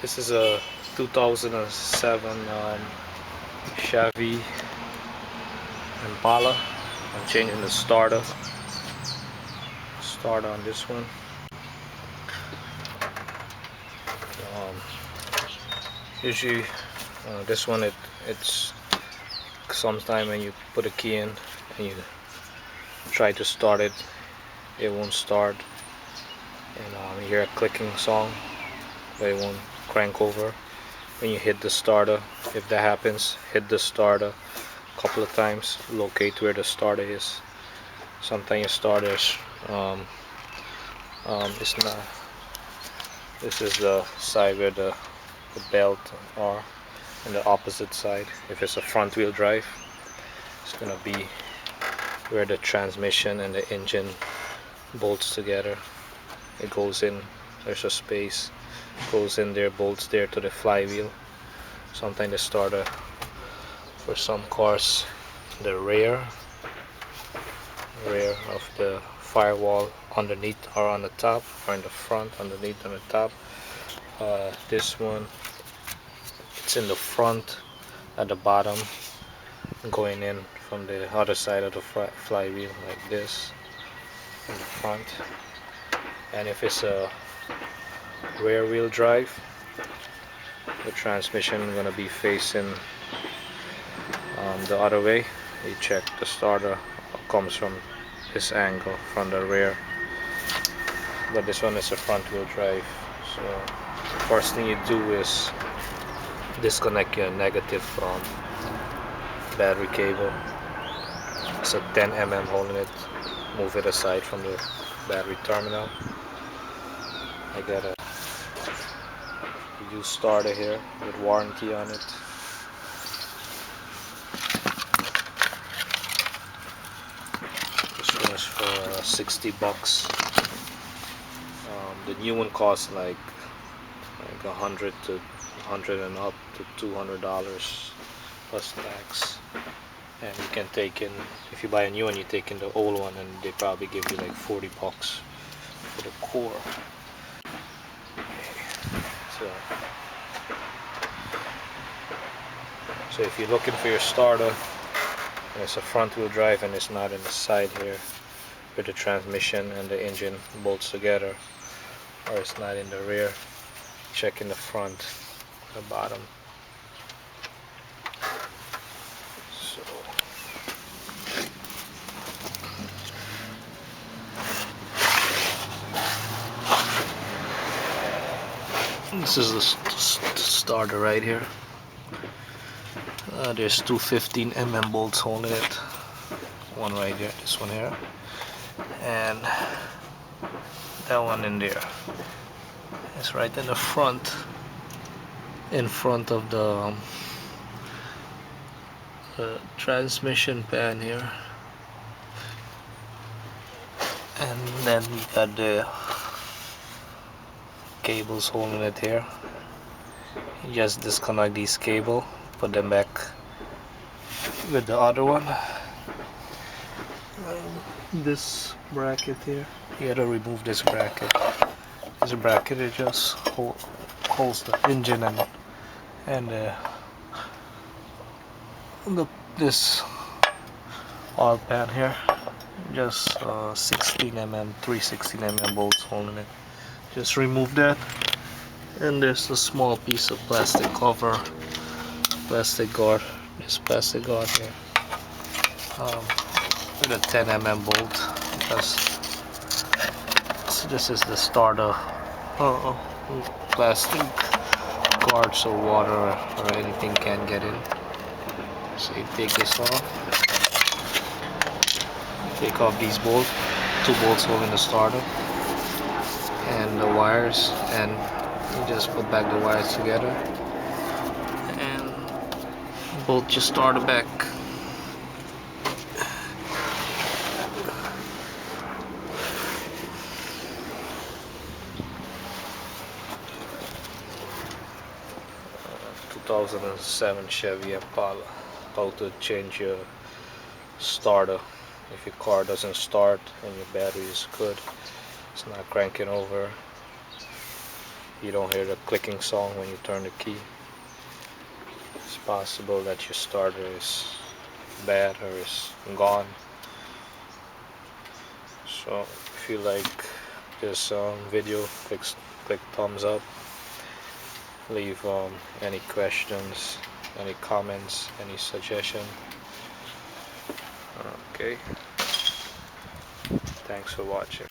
This is a 2007 Chevy Impala. I'm changing the starter on this one. Um, Usually, this one it's sometime when you put a key in and you try to start it, it won't start, and you hear a clicking song, but it won't crank over. When you hit the starter, if that happens, hit the starter a couple of times, locate where the starter is. Sometimes your starters it's not. This is the side where the belt are, and the opposite side. If it's a front wheel drive, it's gonna be where the transmission and the engine bolts together. It goes in, there's a space, goes in there, bolts there to the flywheel. Sometimes the starter, for some cars, the rear of the firewall underneath or on the top, or in the front underneath on the top. This one, it's in the front at the bottom, going in from the other side of the flywheel like this in the front. And if it's a rear wheel drive, the transmission is going to be facing the other way. You check the starter comes from this angle from the rear, but this one is a front wheel drive. So first thing you do is disconnect your negative battery cable. It's a 10 mm hole in it. Move it aside from the battery terminal. I got a used starter here with warranty on it. This one is for 60 bucks. The new one costs like 100 to 100 and up to $200 plus tax. And you can take in, if you buy a new one, you take in the old one, and they probably give you like 40 bucks for the core. So if you're looking for your starter and it's a front wheel drive and it's not in the side here where the transmission and the engine bolts together, or it's not in the rear, check in the front, the bottom. So this is the starter right here. There's two 15 mm bolts holding it. One right there, this one here, and that one in there. It's right in the front, in front of the transmission pan here. And then we got the cables holding it here. You just disconnect these cable, put them back with the other one. This bracket here, you gotta remove this bracket. This bracket, it just holds the engine and this oil pan here. Just 16 mm, 316 mm bolts holding it. Just remove that, and there's a small piece of plastic cover, plastic guard. This plastic guard here with a 10 mm bolt, because this is the starter plastic guard, so water or anything can't get in. So you take this off, take off these bolts, two bolts holding the starter and the wires, and you just put back the wires together and bolt your starter back. Uh, 2007 Chevy Impala. How to change your starter if your car doesn't start and your battery is good, it's not cranking over. you don't hear the clicking song when you turn the key. It's possible that your starter is bad or is gone. So if you like this video, click thumbs up. Leave any questions, any comments, any suggestion. Okay, thanks for watching.